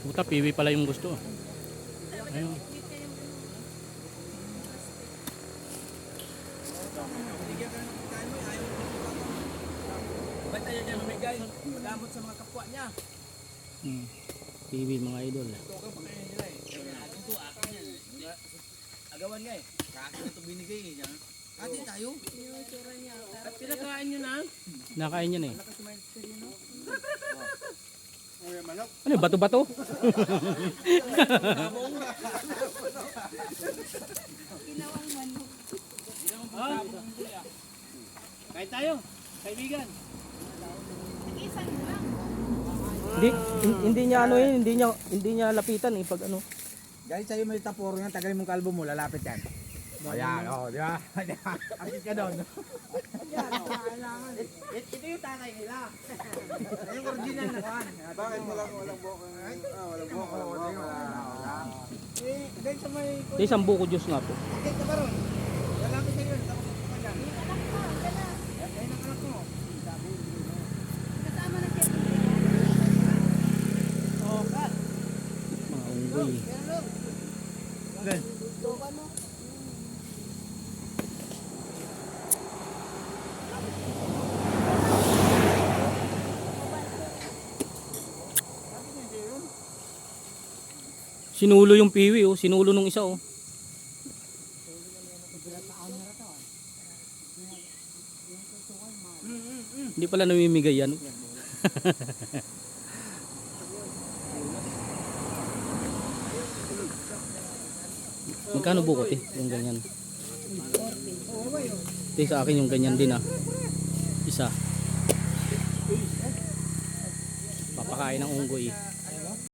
Puta, piwi pala yung gusto. Ayun. Ba't tayo dyan lumigay? Magamot sa mga kapwa niya. Piwi mga idol. Ito ka pakainin nila eh. Ito akin yan. Agawan nga eh. Sa akin ito binigay eh. Ate tayo? At pinakain nyo na? Nakain yan eh. Lakas kumain sa no? Ano yung bato-bato? Ginawang manok. Kain tayo, kaibigan. Nag-isan mo lang. Hindi niya ano yun, hindi niya lapitan eh pag ano. Guys, sa'yo may taporo yan. Tagalin mong kalbo mo, lalapit yan. Ayan, di ba? Akit ka doon. Ito yung tatay nila. Yung original na kan. Bakit walang buko? Walang buko. Guys, sa may... Di isang buko juice nga po. Akit ka ba ron? Lalapit sa'yo. Tapos ka dyan. Anak mo, ka na. Ayun ang anak mo. Kasama na siya. Oo ka. Mga unggoy. Gan. Tukan mo. Sinulo yung piwi oh, sinulo nung isa oh. Hindi pala namimigay yan. Magkano bukot eh, yung ganyan? Ito sa akin yung ganyan din ah. Isa. Papakain ng unggoy eh.